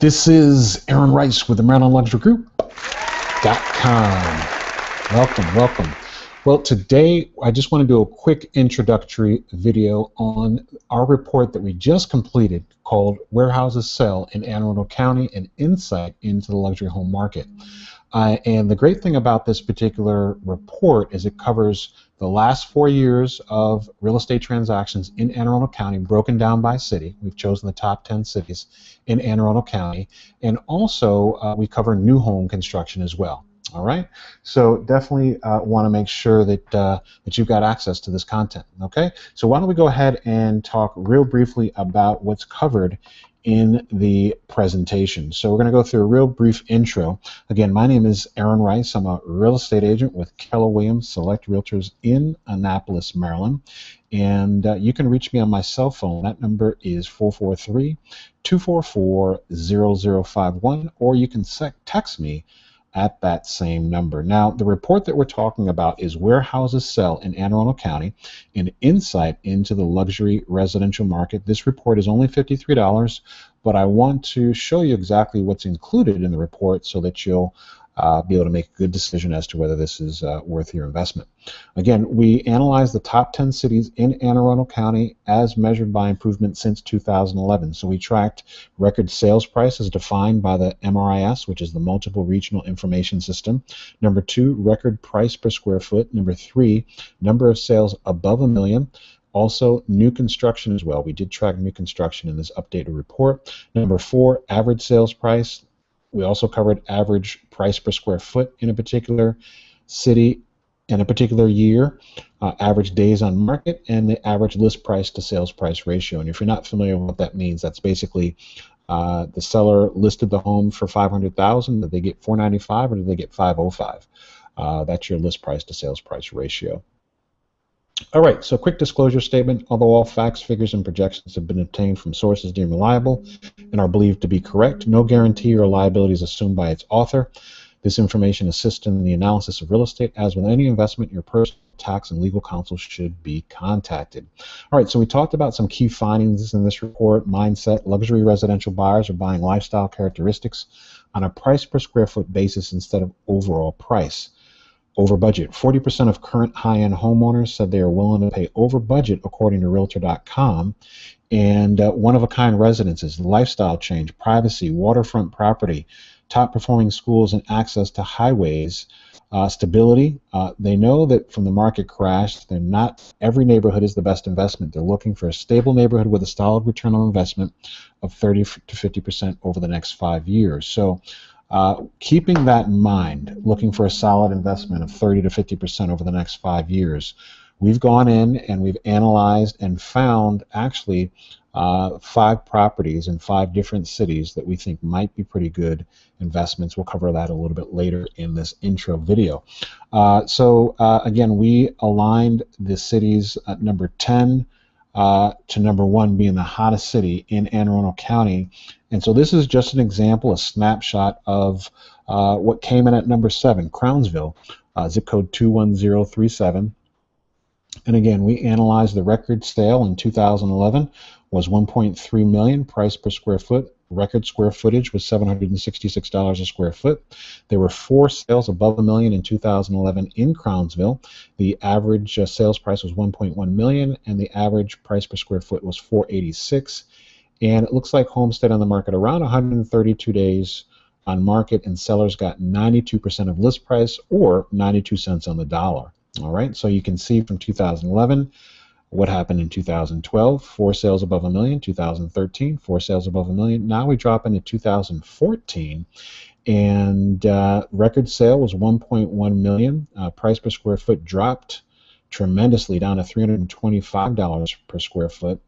This is Aaron Rice with the Maryland Luxury Group.com. Welcome. Well, today I just want to do a quick introductory video on our report that we just completed called Warehouses Sell in Anne Arundel County, an Insight into the Luxury Home Market. And the great thing about this particular report is it covers the last 4 years of real estate transactions in Anne Arundel County, broken down by city. We've chosen the top 10 cities in Anne Arundel County. And also, we cover new home construction as well. All right, so definitely want to make sure that that you've got access to this content. Okay, so why don't we go ahead and talk real briefly about what's covered in the presentation. So we're going to go through a real brief intro. Again, my name is Aaron Rice. I'm a real estate agent with Keller Williams Select Realtors in Annapolis, Maryland. And you can reach me on my cell phone. That number is 443-244-0051, or you can text me at that same number. Now, the report that we're talking about is Warehouses Sell in Anne Arundel County, an insight into the luxury residential market. This report is only $53, but I want to show you exactly what's included in the report so that you'll be able to make a good decision as to whether this is worth your investment. Again, we analyzed the top 10 cities in Anne Arundel County as measured by improvement since 2011. So we tracked record sales prices defined by the MRIS, which is the Multiple Regional Information System. Number 2, record price per square foot. Number 3, number of sales above $1 million. Also, new construction as well. We did track new construction in this updated report. Number 4, average sales price. We also covered average price per square foot in a particular city in a particular year, average days on market, and the average list price to sales price ratio. And if you're not familiar with what that means, that's basically the seller listed the home for $500,000. Did they get $495 or did they get $505? That's your list price to sales price ratio. All right, so quick disclosure statement. Although all facts, figures, and projections have been obtained from sources deemed reliable and are believed to be correct, no guarantee or liability is assumed by its author. This information assists in the analysis of real estate. As with any investment, your personal tax and legal counsel should be contacted. All right, so we talked about some key findings in this report. Mindset: luxury residential buyers are buying lifestyle characteristics on a price per square foot basis instead of overall price. Over budget. 40% of current high-end homeowners said they are willing to pay over budget, according to Realtor.com. And one-of-a-kind residences, lifestyle change, privacy, waterfront property, top-performing schools, and access to highways. Stability. They know that from the market crash, not every neighborhood is the best investment. They're looking for a stable neighborhood with a solid return on investment of 30 to 50% over the next 5 years. So, keeping that in mind, looking for a solid investment of 30 to 50% over the next 5 years, we've gone in and we've analyzed and found actually 5 properties in 5 different cities that we think might be pretty good investments. We'll cover that a little bit later in this intro video. Again, we aligned the cities at number 10 to number 1 being the hottest city in Anne Arundel County. And so this is just an example, a snapshot of what came in at number 7, Crownsville, zip code 21037. And again, we analyzed the record sale in 2011 was $1.3 million, price per square foot. Record square footage was $766 a square foot. There were 4 sales above $1 million in 2011 in Crownsville. The average sales price was $1.1 million, and the average price per square foot was $486. And it looks like homes stayed on the market around 132 days on market, and sellers got 92% of list price, or 92 cents on the dollar. All right, so you can see from 2011 what happened in 2012, 4 sales above $1 million, 2013, 4 sales above $1 million. Now we drop into 2014, and record sale was $1.1 million. Price per square foot dropped tremendously down to $325 per square foot.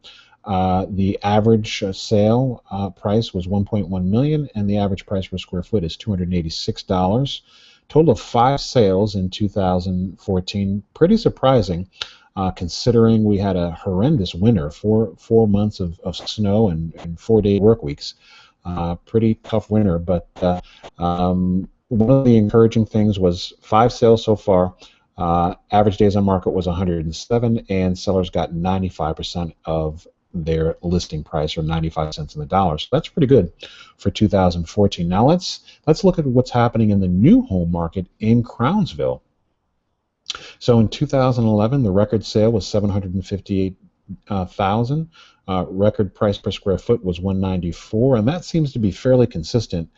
The average sale price was $1.1 million, and the average price per square foot is $286. Total of 5 sales in 2014. Pretty surprising, considering we had a horrendous winter, four months of snow and 4-day work weeks. Pretty tough winter, but one of the encouraging things was 5 sales so far. Average days on market was 107, and sellers got 95% of their listing price, or 95 cents on the dollar. So that's pretty good for 2014. Now let's look at what's happening in the new home market in Crownsville. So in 2011, the record sale was 758,000. Record price per square foot was 194, and that seems to be fairly consistent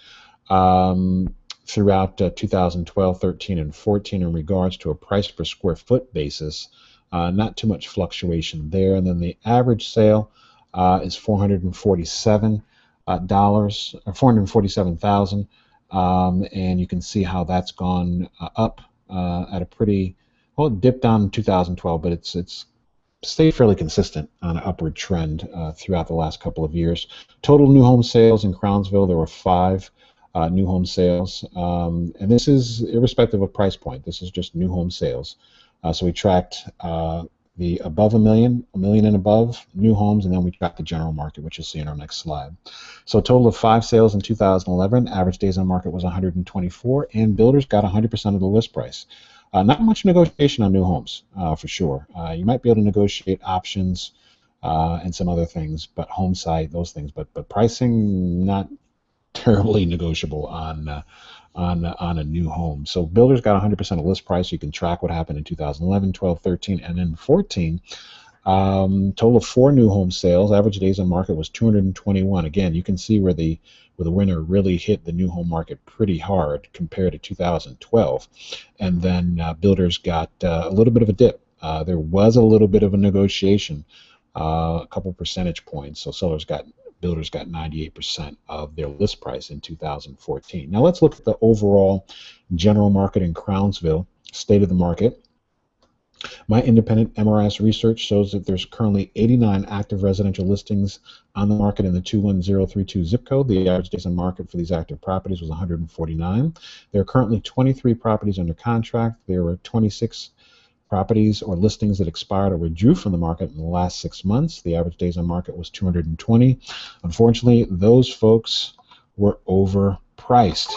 throughout 2012, 13, and 14 in regards to a price per square foot basis. Not too much fluctuation there. And then the average sale is $447, or 447,000, and you can see how that's gone up at a pretty, well, it dipped down in 2012, but it's stayed fairly consistent on an upward trend throughout the last couple of years. Total new home sales in Crownsville, there were 5 new home sales, and this is irrespective of price point. This is just new home sales. So we tracked the above a million and above new homes, and then we tracked the general market, which you'll see in our next slide. So a total of 5 sales in 2011. Average days on market was 124, and builders got 100% of the list price. Not much negotiation on new homes, for sure. You might be able to negotiate options and some other things, but home site, those things, but pricing, not terribly negotiable on a new home. So builders got 100% of list price. You can track what happened in 2011, 12, 13, and then 14. Total of 4 new home sales. Average days on market was 221. Again, you can see where the winter really hit the new home market pretty hard compared to 2012. And then builders got a little bit of a dip. There was a little bit of a negotiation, a couple percentage points. So builders got 98% of their list price in 2014. Now let's look at the overall general market in Crownsville, state of the market. My independent MRIS research shows that there's currently 89 active residential listings on the market in the 21032 zip code. The average days on market for these active properties was 149. There are currently 23 properties under contract. There were 26 properties or listings that expired or withdrew from the market in the last 6 months. The average days on market was 220. Unfortunately, those folks were overpriced.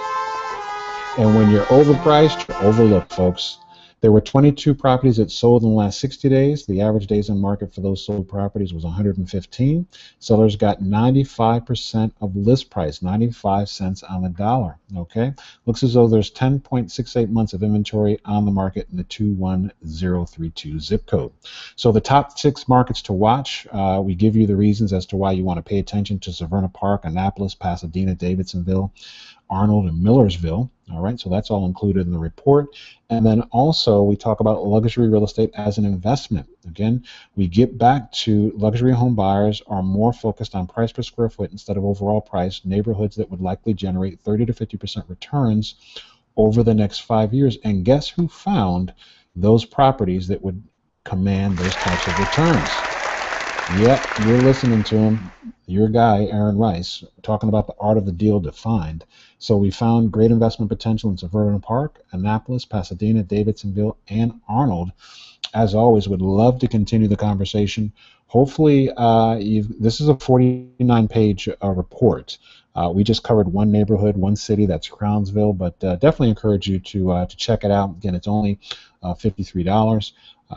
And when you're overpriced, you're overlooked, folks. There were 22 properties that sold in the last 60 days. The average days on market for those sold properties was 115. Sellers got 95% of list price, 95 cents on the dollar. Okay, looks as though there's 10.68 months of inventory on the market in the 21032 zip code. So the top 6 markets to watch, we give you the reasons as to why you want to pay attention to Severna Park, Annapolis, Pasadena, Davidsonville, Arnold, and Millersville. All right, so that's all included in the report. And then also we talk about luxury real estate as an investment. Again, we get back to luxury home buyers are more focused on price per square foot instead of overall price, neighborhoods that would likely generate 30 to 50% returns over the next 5 years. And guess who found those properties that would command those types of returns? Yep, you're listening to him. Your guy, Aaron Rice, talking about the art of the deal defined. So we found great investment potential in Severna Park, Annapolis, Pasadena, Davidsonville, and Arnold. As always, would love to continue the conversation. Hopefully, this is a 49-page report. We just covered one neighborhood, one city, that's Crownsville, but definitely encourage you to check it out. Again, it's only $53.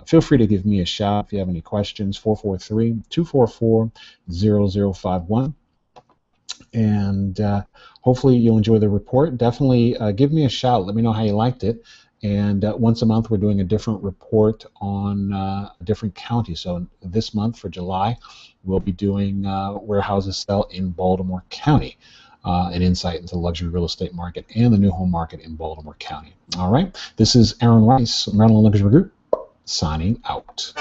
Feel free to give me a shout if you have any questions, 443-244-0051. And hopefully you'll enjoy the report. Definitely give me a shout. Let me know how you liked it. And once a month we're doing a different report on a different county. So this month for July, we'll be doing where houses sell in Baltimore County. An insight into the luxury real estate market and the new home market in Baltimore County. All right. This is Aaron Rice, Maryland Luxury Group, signing out.